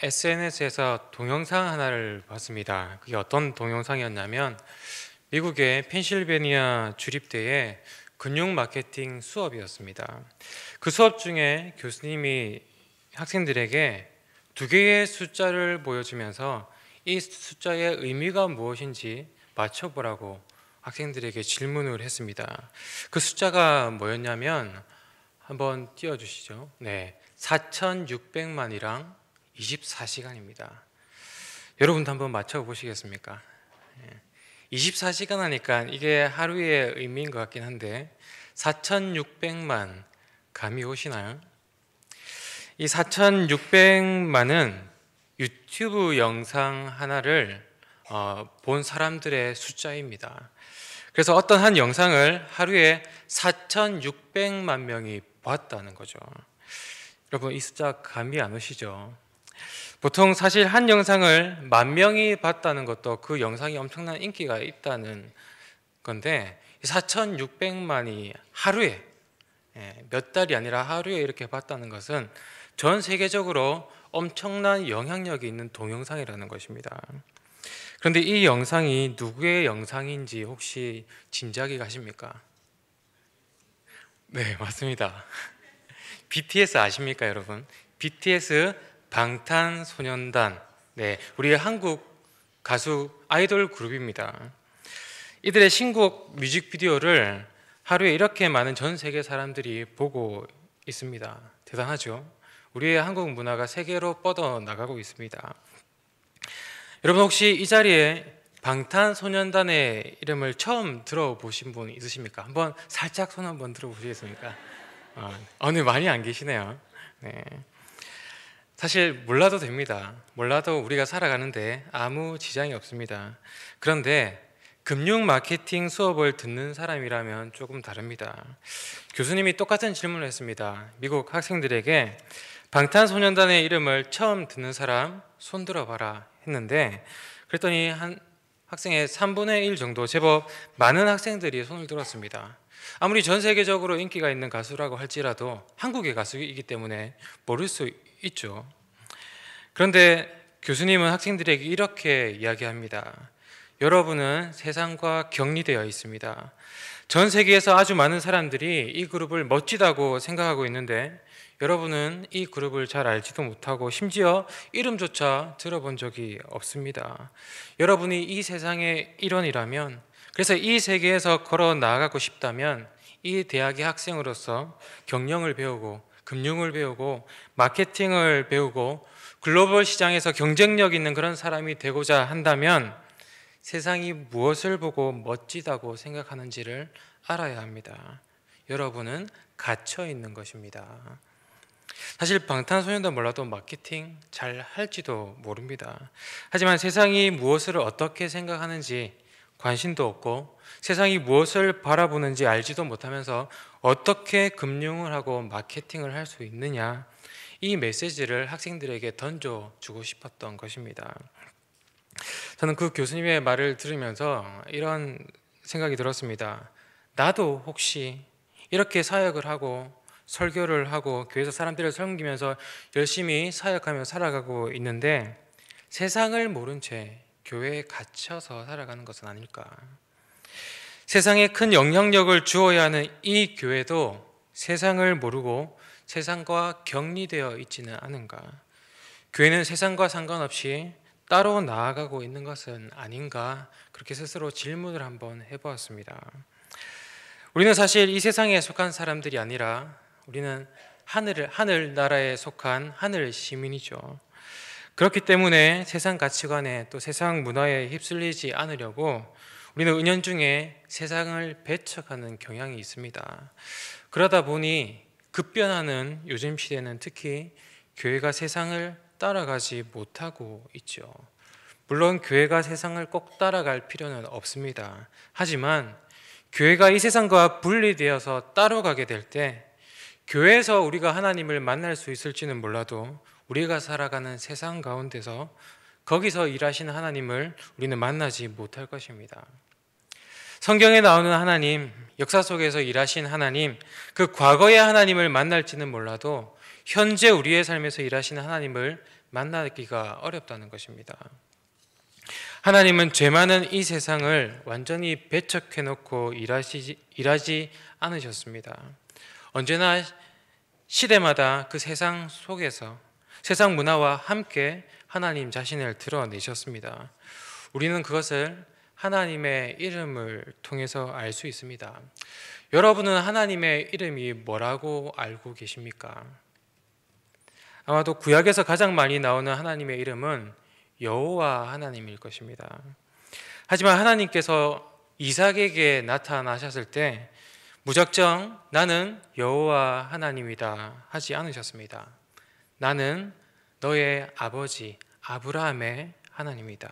SNS에서 동영상 하나를 봤습니다. 그게 어떤 동영상이었냐면 미국의 펜실베니아 주립대의 금융 마케팅 수업이었습니다. 그 수업 중에 교수님이 학생들에게 두 개의 숫자를 보여주면서 이 숫자의 의미가 무엇인지 맞춰보라고 학생들에게 질문을 했습니다. 그 숫자가 뭐였냐면 한번 띄워주시죠. 네, 4,600만이랑 24시간입니다. 여러분도 한번 맞춰보시겠습니까? 24시간 하니까 이게 하루의 의미인 것 같긴 한데 4,600만 감이 오시나요? 이 4,600만은 유튜브 영상 하나를 본 사람들의 숫자입니다. 그래서 어떤 한 영상을 하루에 4,600만 명이 봤다는 거죠. 여러분 이 숫자 감이 안 오시죠? 보통 사실 한 영상을 10,000명이 봤다는 것도 그 영상이 엄청난 인기가 있다는 건데 4,600만이 하루에 몇 달이 아니라 하루에 이렇게 봤다는 것은 전 세계적으로 엄청난 영향력이 있는 동영상이라는 것입니다. 그런데 이 영상이 누구의 영상인지 혹시 짐작이 가십니까? 네, 맞습니다. BTS 아십니까, 여러분? BTS 방탄소년단. 네, 우리 한국 가수 아이돌 그룹입니다. 이들의 신곡 뮤직비디오를 하루에 이렇게 많은 전 세계 사람들이 보고 있습니다. 대단하죠? 우리의 한국 문화가 세계로 뻗어나가고 있습니다. 여러분 혹시 이 자리에 방탄소년단의 이름을 처음 들어보신 분 있으십니까? 한번 살짝 손 한번 들어보시겠습니까? 네, 많이 안 계시네요. 네. 사실 몰라도 됩니다. 몰라도 우리가 살아가는데 아무 지장이 없습니다. 그런데 금융 마케팅 수업을 듣는 사람이라면 조금 다릅니다. 교수님이 똑같은 질문을 했습니다. 미국 학생들에게 방탄소년단의 이름을 처음 듣는 사람 손 들어봐라 했는데 그랬더니 한 학생의 3분의 1 정도 제법 많은 학생들이 손을 들었습니다. 아무리 전 세계적으로 인기가 있는 가수라고 할지라도 한국의 가수이기 때문에 모를 수 있죠. 그런데 교수님은 학생들에게 이렇게 이야기합니다. 여러분은 세상과 격리되어 있습니다. 전 세계에서 아주 많은 사람들이 이 그룹을 멋지다고 생각하고 있는데 여러분은 이 그룹을 잘 알지도 못하고 심지어 이름조차 들어본 적이 없습니다. 여러분이 이 세상의 일원이라면, 그래서 이 세계에서 걸어 나아가고 싶다면 이 대학의 학생으로서 경영을 배우고 금융을 배우고 마케팅을 배우고 글로벌 시장에서 경쟁력 있는 그런 사람이 되고자 한다면 세상이 무엇을 보고 멋지다고 생각하는지를 알아야 합니다. 여러분은 갇혀 있는 것입니다. 사실 방탄소년단 몰라도 마케팅 잘 할지도 모릅니다. 하지만 세상이 무엇을 어떻게 생각하는지 관심도 없고 세상이 무엇을 바라보는지 알지도 못하면서 어떻게 금융을 하고 마케팅을 할 수 있느냐, 이 메시지를 학생들에게 던져주고 싶었던 것입니다. 저는 그 교수님의 말을 들으면서 이런 생각이 들었습니다. 나도 혹시 이렇게 사역을 하고 설교를 하고 교회에서 사람들을 섬기면서 열심히 사역하며 살아가고 있는데 세상을 모른 채 교회에 갇혀서 살아가는 것은 아닐까? 세상에 큰 영향력을 주어야 하는 이 교회도 세상을 모르고 세상과 격리되어 있지는 않은가? 교회는 세상과 상관없이 따로 나아가고 있는 것은 아닌가? 그렇게 스스로 질문을 한번 해보았습니다. 우리는 사실 이 세상에 속한 사람들이 아니라 우리는 하늘 나라에 속한 하늘 시민이죠. 그렇기 때문에 세상 가치관에 또 세상 문화에 휩쓸리지 않으려고 우리는 은연중에 세상을 배척하는 경향이 있습니다. 그러다 보니 급변하는 요즘 시대는 특히 교회가 세상을 따라가지 못하고 있죠. 물론 교회가 세상을 꼭 따라갈 필요는 없습니다. 하지만 교회가 이 세상과 분리되어서 따로 가게 될 때 교회에서 우리가 하나님을 만날 수 있을지는 몰라도 우리가 살아가는 세상 가운데서 거기서 일하시는 하나님을 우리는 만나지 못할 것입니다. 성경에 나오는 하나님, 역사 속에서 일하신 하나님, 그 과거의 하나님을 만날지는 몰라도 현재 우리의 삶에서 일하시는 하나님을 만나기가 어렵다는 것입니다. 하나님은 죄 많은 이 세상을 완전히 배척해놓고 일하지 않으셨습니다. 언제나 시대마다 그 세상 속에서 세상 문화와 함께 하나님 자신을 드러내셨습니다. 우리는 그것을 하나님의 이름을 통해서 알 수 있습니다. 여러분은 하나님의 이름이 뭐라고 알고 계십니까? 아마도 구약에서 가장 많이 나오는 하나님의 이름은 여호와 하나님일 것입니다. 하지만 하나님께서 이삭에게 나타나셨을 때 무작정 나는 여호와 하나님이다 하지 않으셨습니다. 나는 너의 아버지 아브라함의 하나님이다.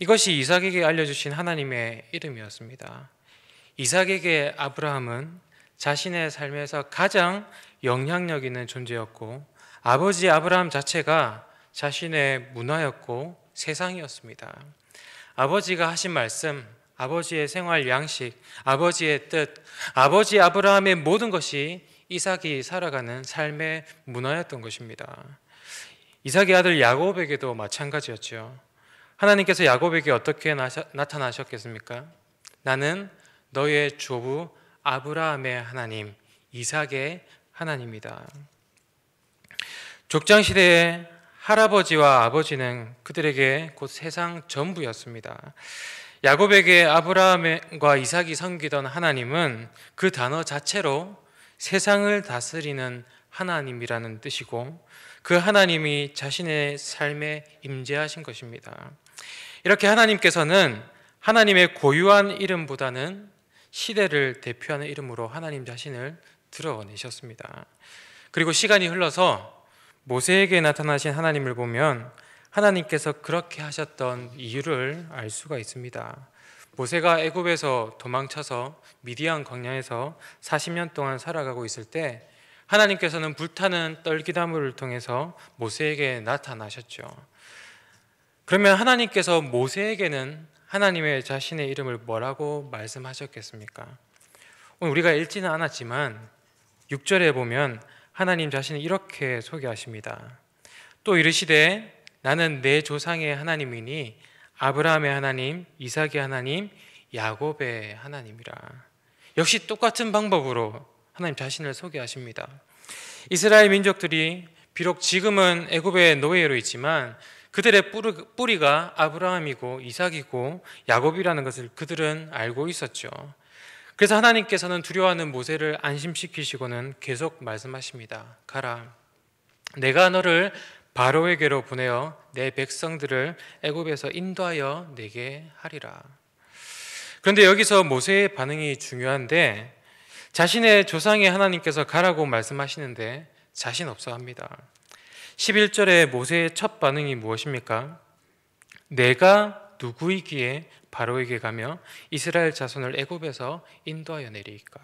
이것이 이삭에게 알려주신 하나님의 이름이었습니다. 이삭에게 아브라함은 자신의 삶에서 가장 영향력 있는 존재였고 아버지 아브라함 자체가 자신의 문화였고 세상이었습니다. 아버지가 하신 말씀, 아버지의 생활 양식, 아버지의 뜻, 아버지 아브라함의 모든 것이 이삭이 살아가는 삶의 문화였던 것입니다. 이삭의 아들 야곱에게도 마찬가지였죠. 하나님께서 야곱에게 어떻게 나타나셨겠습니까? 나는 너의 조부 아브라함의 하나님, 이삭의 하나님이다. 족장시대의 할아버지와 아버지는 그들에게 곧 세상 전부였습니다. 야곱에게 아브라함과 이삭이 섬기던 하나님은 그 단어 자체로 세상을 다스리는 하나님이라는 뜻이고 그 하나님이 자신의 삶에 임재하신 것입니다. 이렇게 하나님께서는 하나님의 고유한 이름보다는 시대를 대표하는 이름으로 하나님 자신을 드러내셨습니다. 그리고 시간이 흘러서 모세에게 나타나신 하나님을 보면 하나님께서 그렇게 하셨던 이유를 알 수가 있습니다. 모세가 애굽에서 도망쳐서 미디안 광야에서 40년 동안 살아가고 있을 때 하나님께서는 불타는 떨기나무를 통해서 모세에게 나타나셨죠. 그러면 하나님께서 모세에게는 하나님의 자신의 이름을 뭐라고 말씀하셨겠습니까? 오늘 우리가 읽지는 않았지만 6절에 보면 하나님 자신을 이렇게 소개하십니다. 또 이르시되 나는 내 조상의 하나님이니 아브라함의 하나님, 이삭의 하나님, 야곱의 하나님이라. 역시 똑같은 방법으로 하나님 자신을 소개하십니다. 이스라엘 민족들이 비록 지금은 애굽의 노예로 있지만 그들의 뿌리가 아브라함이고 이삭이고 야곱이라는 것을 그들은 알고 있었죠. 그래서 하나님께서는 두려워하는 모세를 안심시키시고는 계속 말씀하십니다. 가라, 내가 너를 바로에게로 보내어 내 백성들을 애굽에서 인도하여 내게 하리라. 그런데 여기서 모세의 반응이 중요한데 자신의 조상의 하나님께서 가라고 말씀하시는데 자신 없어 합니다. 11절에 모세의 첫 반응이 무엇입니까? 내가 누구이기에 바로에게 가며 이스라엘 자손을 애굽에서 인도하여 내리까?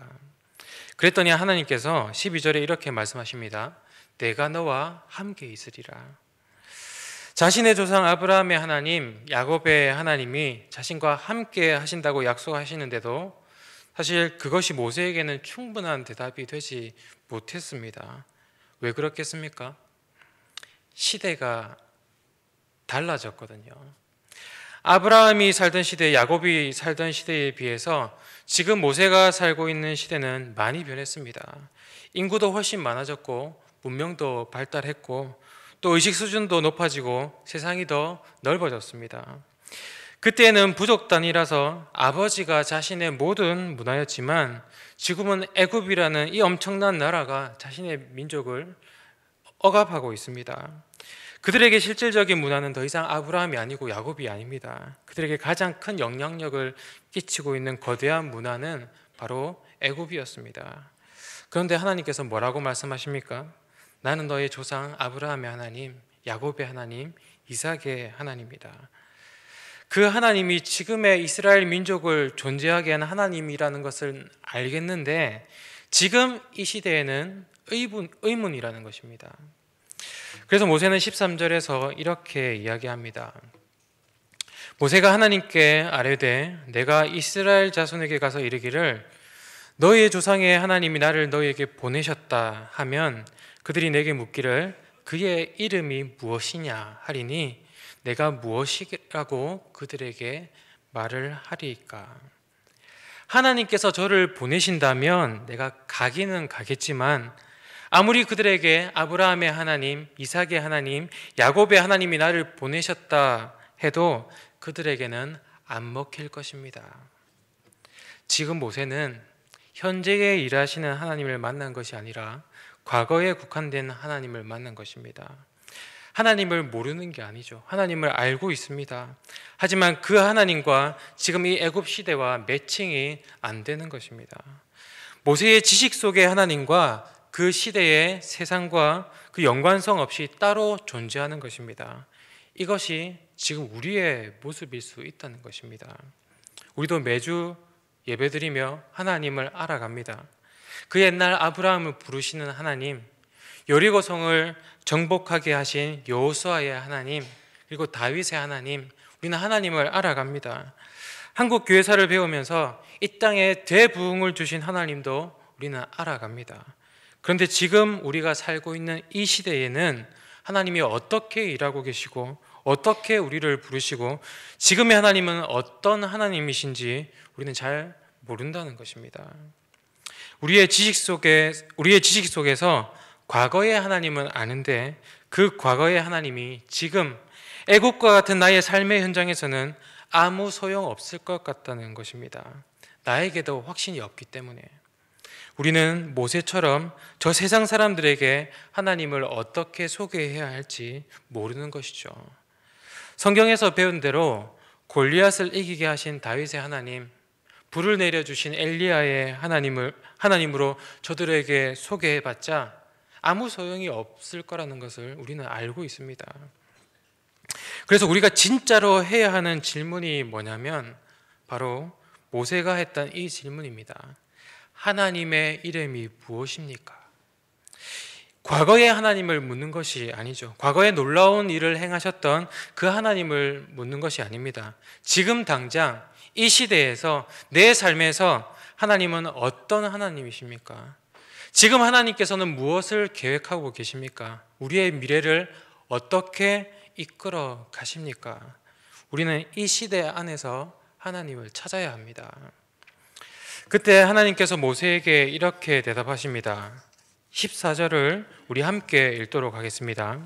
그랬더니 하나님께서 12절에 이렇게 말씀하십니다. 내가 너와 함께 있으리라. 자신의 조상 아브라함의 하나님, 야곱의 하나님이 자신과 함께 하신다고 약속하시는데도 사실 그것이 모세에게는 충분한 대답이 되지 못했습니다. 왜 그렇겠습니까? 시대가 달라졌거든요. 아브라함이 살던 시대, 야곱이 살던 시대에 비해서 지금 모세가 살고 있는 시대는 많이 변했습니다. 인구도 훨씬 많아졌고 문명도 발달했고 또 의식 수준도 높아지고 세상이 더 넓어졌습니다. 그때는 부족 단위라서 아버지가 자신의 모든 문화였지만 지금은 애굽이라는 이 엄청난 나라가 자신의 민족을 억압하고 있습니다. 그들에게 실질적인 문화는 더 이상 아브라함이 아니고 야곱이 아닙니다. 그들에게 가장 큰 영향력을 끼치고 있는 거대한 문화는 바로 애굽이었습니다. 그런데 하나님께서 뭐라고 말씀하십니까? 나는 너의 조상 아브라함의 하나님, 야곱의 하나님, 이삭의 하나님이다. 그 하나님이 지금의 이스라엘 민족을 존재하게 한 하나님이라는 것을 알겠는데 지금 이 시대에는 의문이라는 것입니다. 그래서 모세는 13절에서 이렇게 이야기합니다. 모세가 하나님께 아뢰되 내가 이스라엘 자손에게 가서 이르기를 너희의 조상의 하나님이 나를 너희에게 보내셨다 하면 그들이 내게 묻기를 그의 이름이 무엇이냐 하리니 내가 무엇이라고 그들에게 말을 하리이까. 하나님께서 저를 보내신다면 내가 가기는 가겠지만 아무리 그들에게 아브라함의 하나님, 이삭의 하나님, 야곱의 하나님이 나를 보내셨다 해도 그들에게는 안 먹힐 것입니다. 지금 모세는 현재에 일하시는 하나님을 만난 것이 아니라 과거에 국한된 하나님을 만난 것입니다. 하나님을 모르는 게 아니죠. 하나님을 알고 있습니다. 하지만 그 하나님과 지금 이 애굽 시대와 매칭이 안 되는 것입니다. 모세의 지식 속의 하나님과 그 시대의 세상과 그 연관성 없이 따로 존재하는 것입니다. 이것이 지금 우리의 모습일 수 있다는 것입니다. 우리도 매주 예배드리며 하나님을 알아갑니다. 그 옛날 아브라함을 부르시는 하나님, 여리고성을 정복하게 하신 여호수아의 하나님, 그리고 다윗의 하나님, 우리는 하나님을 알아갑니다. 한국 교회사를 배우면서 이 땅에 대부흥을 주신 하나님도 우리는 알아갑니다. 그런데 지금 우리가 살고 있는 이 시대에는 하나님이 어떻게 일하고 계시고 어떻게 우리를 부르시고 지금의 하나님은 어떤 하나님이신지 우리는 잘 모른다는 것입니다. 우리의 지식 속에서 과거의 하나님은 아는데 그 과거의 하나님이 지금 애국과 같은 나의 삶의 현장에서는 아무 소용 없을 것 같다는 것입니다. 나에게도 확신이 없기 때문에 우리는 모세처럼 저 세상 사람들에게 하나님을 어떻게 소개해야 할지 모르는 것이죠. 성경에서 배운 대로 골리앗을 이기게 하신 다윗의 하나님, 불을 내려주신 엘리야의 하나님으로 저들에게 소개해봤자 아무 소용이 없을 거라는 것을 우리는 알고 있습니다. 그래서 우리가 진짜로 해야 하는 질문이 뭐냐면 바로 모세가 했던 이 질문입니다. 하나님의 이름이 무엇입니까? 과거의 하나님을 묻는 것이 아니죠. 과거에 놀라운 일을 행하셨던 그 하나님을 묻는 것이 아닙니다. 지금 당장 이 시대에서 내 삶에서 하나님은 어떤 하나님이십니까? 지금 하나님께서는 무엇을 계획하고 계십니까? 우리의 미래를 어떻게 이끌어 가십니까? 우리는 이 시대 안에서 하나님을 찾아야 합니다. 그때 하나님께서 모세에게 이렇게 대답하십니다. 14절을 우리 함께 읽도록 하겠습니다.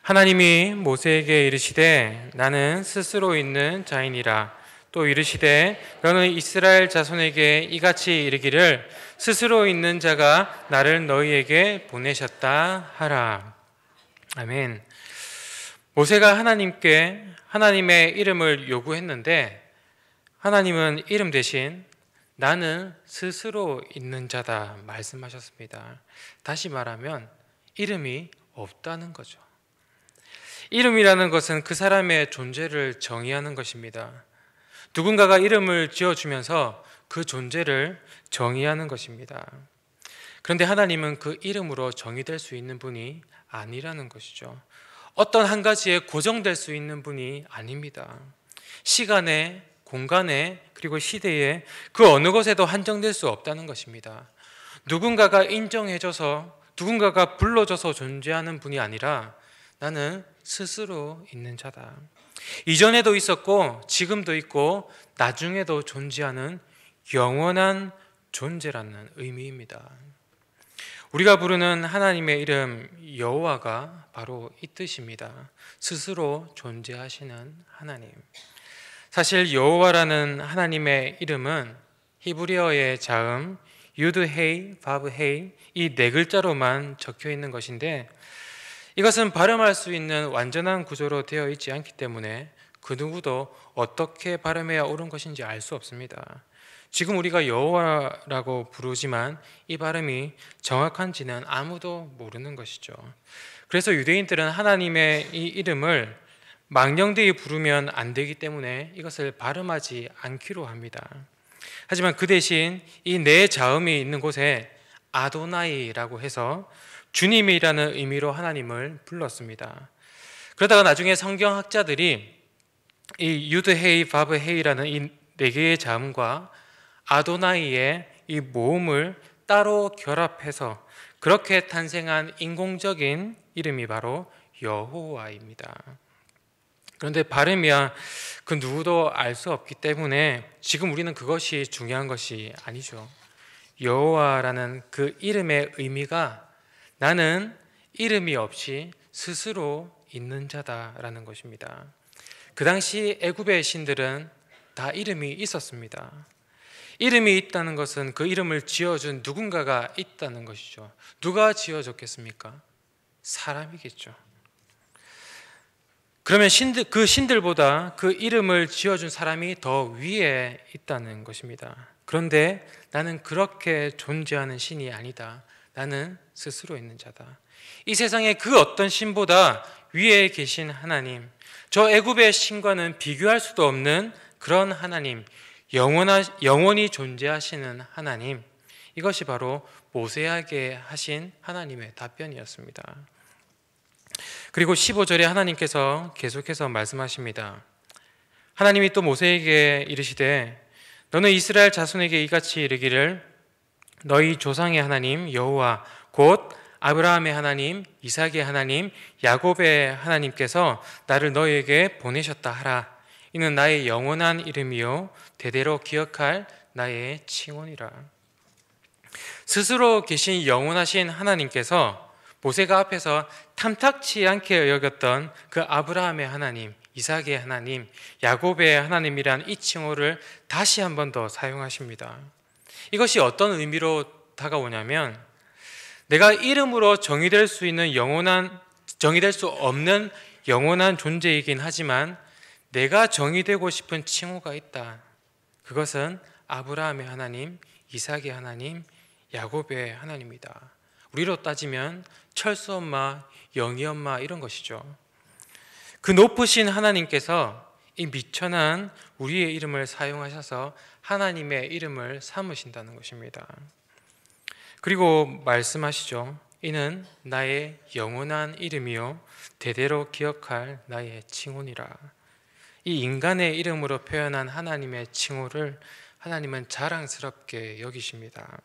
하나님이 모세에게 이르시되 나는 스스로 있는 자이니라. 또 이르시되 너는 이스라엘 자손에게 이같이 이르기를 스스로 있는 자가 나를 너희에게 보내셨다 하라. 아멘. 모세가 하나님께 하나님의 이름을 요구했는데 하나님은 이름 대신 나는 스스로 있는 자다 말씀하셨습니다. 다시 말하면 이름이 없다는 거죠. 이름이라는 것은 그 사람의 존재를 정의하는 것입니다. 누군가가 이름을 지어주면서 그 존재를 정의하는 것입니다. 그런데 하나님은 그 이름으로 정의될 수 있는 분이 아니라는 것이죠. 어떤 한 가지에 고정될 수 있는 분이 아닙니다. 시간에, 공간에, 그리고 시대에 그 어느 것에도 한정될 수 없다는 것입니다. 누군가가 인정해줘서, 누군가가 불러줘서 존재하는 분이 아니라 나는 스스로 있는 자다. 이전에도 있었고 지금도 있고 나중에도 존재하는 영원한 존재라는 의미입니다. 우리가 부르는 하나님의 이름 여호와가 바로 이 뜻입니다. 스스로 존재하시는 하나님. 사실 여호와라는 하나님의 이름은 히브리어의 자음 유드 헤이, 바브 헤이 이 네 글자로만 적혀 있는 것인데 이것은 발음할 수 있는 완전한 구조로 되어 있지 않기 때문에 그 누구도 어떻게 발음해야 옳은 것인지 알 수 없습니다. 지금 우리가 여호와라고 부르지만 이 발음이 정확한지는 아무도 모르는 것이죠. 그래서 유대인들은 하나님의 이 이름을 망령되이 부르면 안 되기 때문에 이것을 발음하지 않기로 합니다. 하지만 그 대신 이 네 자음이 있는 곳에 아도나이라고 해서 주님이라는 의미로 하나님을 불렀습니다. 그러다가 나중에 성경학자들이 이 유드헤이, 바브헤이라는 이 네 개의 자음과 아도나이의 이 모음을 따로 결합해서 그렇게 탄생한 인공적인 이름이 바로 여호와입니다. 그런데 발음이야 그 누구도 알 수 없기 때문에 지금 우리는 그것이 중요한 것이 아니죠. 여호와라는 그 이름의 의미가 나는 이름이 없이 스스로 있는 자다라는 것입니다. 그 당시 애굽의 신들은 다 이름이 있었습니다. 이름이 있다는 것은 그 이름을 지어준 누군가가 있다는 것이죠. 누가 지어줬겠습니까? 사람이겠죠. 그러면 그 신들보다 그 이름을 지어준 사람이 더 위에 있다는 것입니다. 그런데 나는 그렇게 존재하는 신이 아니다. 나는 스스로 있는 자다. 이 세상의 그 어떤 신보다 위에 계신 하나님, 저 애굽의 신과는 비교할 수도 없는 그런 하나님, 영원히 존재하시는 하나님, 이것이 바로 모세에게 하신 하나님의 답변이었습니다. 그리고 15절에 하나님께서 계속해서 말씀하십니다. 하나님이 또 모세에게 이르시되 너는 이스라엘 자손에게 이같이 이르기를 너희 조상의 하나님 여호와 곧 아브라함의 하나님, 이삭의 하나님, 야곱의 하나님께서 나를 너희에게 보내셨다 하라. 이는 나의 영원한 이름이요 대대로 기억할 나의 칭언이라. 스스로 계신 영원하신 하나님께서 모세가 앞에서 탐탁치 않게 여겼던 그 아브라함의 하나님, 이삭의 하나님, 야곱의 하나님이란 이 칭호를 다시 한 번 더 사용하십니다. 이것이 어떤 의미로 다가오냐면 내가 이름으로 정의될 수 없는 영원한 존재이긴 하지만 내가 정의되고 싶은 칭호가 있다. 그것은 아브라함의 하나님, 이삭의 하나님, 야곱의 하나님이다. 우리로 따지면 철수 엄마, 영희 엄마 이런 것이죠. 그 높으신 하나님께서 이 미천한 우리의 이름을 사용하셔서 하나님의 이름을 삼으신다는 것입니다. 그리고 말씀하시죠. 이는 나의 영원한 이름이요 대대로 기억할 나의 칭호니라. 이 인간의 이름으로 표현한 하나님의 칭호를 하나님은 자랑스럽게 여기십니다.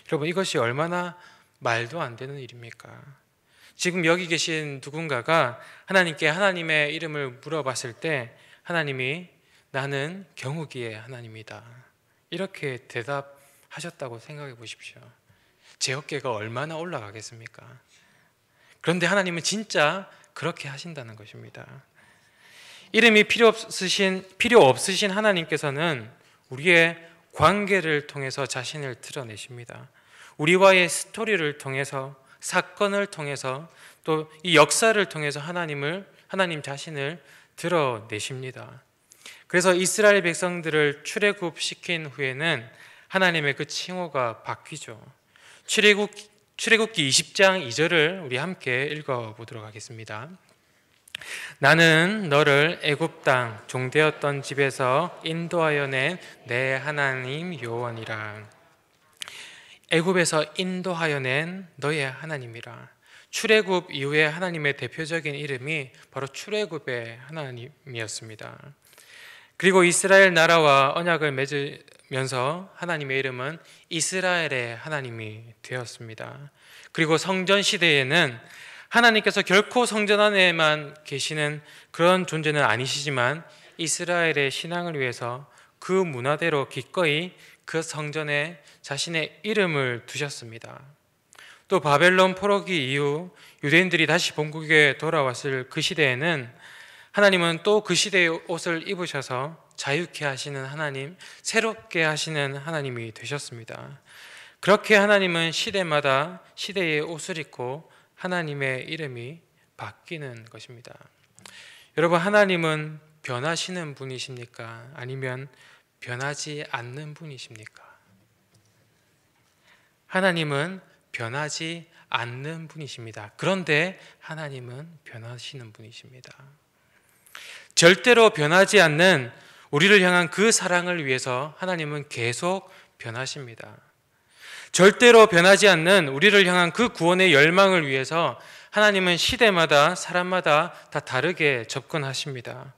여러분, 이것이 얼마나 말도 안 되는 일입니까? 지금 여기 계신 누군가가 하나님께 하나님의 이름을 물어봤을 때 하나님이 나는 경우기의 하나님이다 이렇게 대답하셨다고 생각해 보십시오. 제 어깨가 얼마나 올라가겠습니까? 그런데 하나님은 진짜 그렇게 하신다는 것입니다. 이름이 필요 없으신 하나님께서는 우리의 관계를 통해서 자신을 드러내십니다. 우리와의 스토리를 통해서, 사건을 통해서, 또 이 역사를 통해서 하나님 자신을 드러내십니다. 그래서 이스라엘 백성들을 출애굽시킨 후에는 하나님의 그 칭호가 바뀌죠. 출애굽기 20장 2절을 우리 함께 읽어보도록 하겠습니다. 나는 너를 애굽 땅 종되었던 집에서 인도하여 낸 내 하나님 여호와니라. 애굽에서 인도하여 낸 너의 하나님이라. 출애굽 이후에 하나님의 대표적인 이름이 바로 출애굽의 하나님이었습니다. 그리고 이스라엘 나라와 언약을 맺으면서 하나님의 이름은 이스라엘의 하나님이 되었습니다. 그리고 성전 시대에는 하나님께서 결코 성전 안에만 계시는 그런 존재는 아니시지만 이스라엘의 신앙을 위해서 그 문화대로 기꺼이 그 성전에 자신의 이름을 두셨습니다. 또 바벨론 포로기 이후 유대인들이 다시 본국에 돌아왔을 그 시대에는 하나님은 또 그 시대의 옷을 입으셔서 자유케 하시는 하나님, 새롭게 하시는 하나님이 되셨습니다. 그렇게 하나님은 시대마다 시대의 옷을 입고 하나님의 이름이 바뀌는 것입니다. 여러분, 하나님은 변하시는 분이십니까? 아니면 변하지 않는 분이십니까? 하나님은 변하지 않는 분이십니다. 그런데 하나님은 변하시는 분이십니다. 절대로 변하지 않는 우리를 향한 그 사랑을 위해서 하나님은 계속 변하십니다. 절대로 변하지 않는 우리를 향한 그 구원의 열망을 위해서 하나님은 시대마다 사람마다 다 다르게 접근하십니다.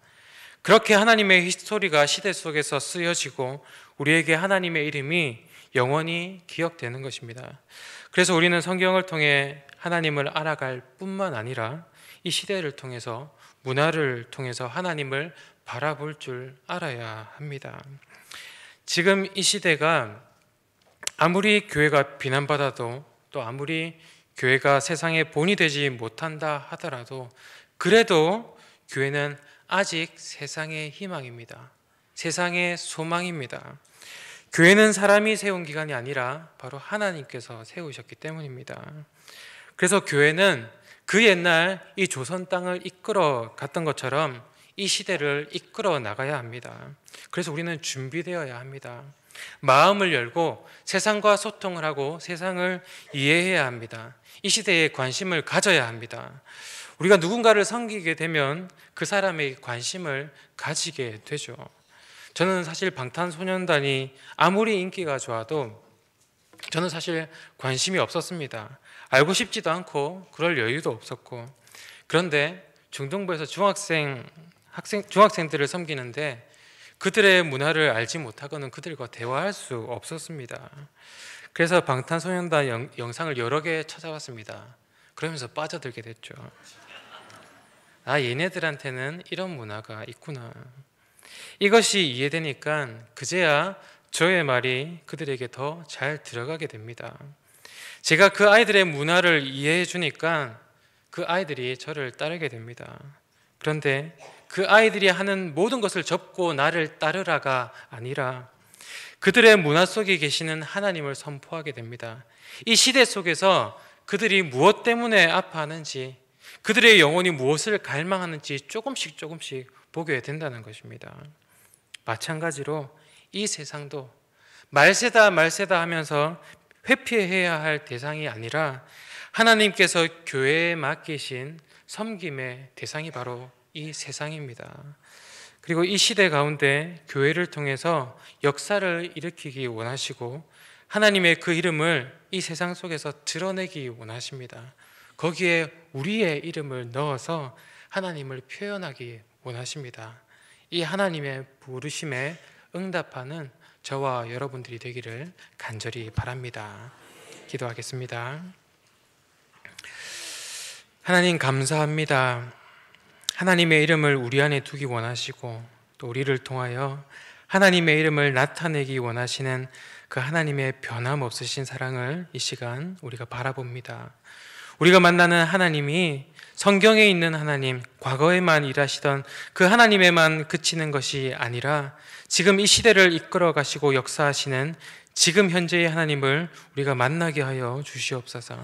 그렇게 하나님의 히스토리가 시대 속에서 쓰여지고 우리에게 하나님의 이름이 영원히 기억되는 것입니다. 그래서 우리는 성경을 통해 하나님을 알아갈 뿐만 아니라 이 시대를 통해서, 문화를 통해서 하나님을 바라볼 줄 알아야 합니다. 지금 이 시대가 아무리 교회가 비난받아도, 또 아무리 교회가 세상의 본이 되지 못한다 하더라도, 그래도 교회는 아직 세상의 희망입니다. 세상의 소망입니다. 교회는 사람이 세운 기관이 아니라 바로 하나님께서 세우셨기 때문입니다. 그래서 교회는 그 옛날 이 조선 땅을 이끌어 갔던 것처럼 이 시대를 이끌어 나가야 합니다. 그래서 우리는 준비되어야 합니다. 마음을 열고 세상과 소통을 하고 세상을 이해해야 합니다. 이 시대에 관심을 가져야 합니다. 우리가 누군가를 섬기게 되면 그 사람에게 관심을 가지게 되죠. 저는 사실 방탄소년단이 아무리 인기가 좋아도 저는 사실 관심이 없었습니다. 알고 싶지도 않고 그럴 여유도 없었고, 그런데 중등부에서 중학생들을 섬기는데 그들의 문화를 알지 못하고는 그들과 대화할 수 없었습니다. 그래서 방탄소년단 영상을 여러 개 찾아봤습니다. 그러면서 빠져들게 됐죠. 아, 얘네들한테는 이런 문화가 있구나. 이것이 이해되니까 그제야 저의 말이 그들에게 더 잘 들어가게 됩니다. 제가 그 아이들의 문화를 이해해 주니까 그 아이들이 저를 따르게 됩니다. 그런데 그 아이들이 하는 모든 것을 접고 나를 따르라가 아니라 그들의 문화 속에 계시는 하나님을 선포하게 됩니다. 이 시대 속에서 그들이 무엇 때문에 아파하는지, 그들의 영혼이 무엇을 갈망하는지 조금씩 보게 된다는 것입니다. 마찬가지로 이 세상도 말세다 하면서 회피해야 할 대상이 아니라 하나님께서 교회에 맡기신 섬김의 대상이 바로 이 세상입니다. 그리고 이 시대 가운데 교회를 통해서 역사를 일으키기 원하시고 하나님의 그 이름을 이 세상 속에서 드러내기 원하십니다. 거기에 우리의 이름을 넣어서 하나님을 표현하기 원하십니다. 이 하나님의 부르심에 응답하는 저와 여러분들이 되기를 간절히 바랍니다. 기도하겠습니다. 하나님 감사합니다. 하나님의 이름을 우리 안에 두기 원하시고 또 우리를 통하여 하나님의 이름을 나타내기 원하시는 그 하나님의 변함없으신 사랑을 이 시간 우리가 바라봅니다. 우리가 만나는 하나님이 성경에 있는 하나님, 과거에만 일하시던 그 하나님에만 그치는 것이 아니라 지금 이 시대를 이끌어 가시고 역사하시는 지금 현재의 하나님을 우리가 만나게 하여 주시옵소서.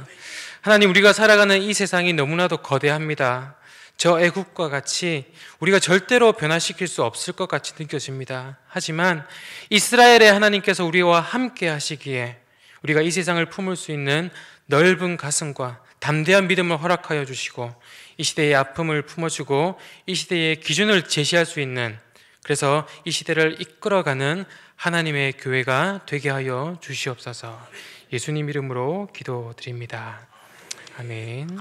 하나님, 우리가 살아가는 이 세상이 너무나도 거대합니다. 저 애국과 같이 우리가 절대로 변화시킬 수 없을 것 같이 느껴집니다. 하지만 이스라엘의 하나님께서 우리와 함께 하시기에 우리가 이 세상을 품을 수 있는 넓은 가슴과 담대한 믿음을 허락하여 주시고 이 시대의 아픔을 품어주고 이 시대의 기준을 제시할 수 있는, 그래서 이 시대를 이끌어가는 하나님의 교회가 되게 하여 주시옵소서. 예수님 이름으로 기도드립니다. 아멘.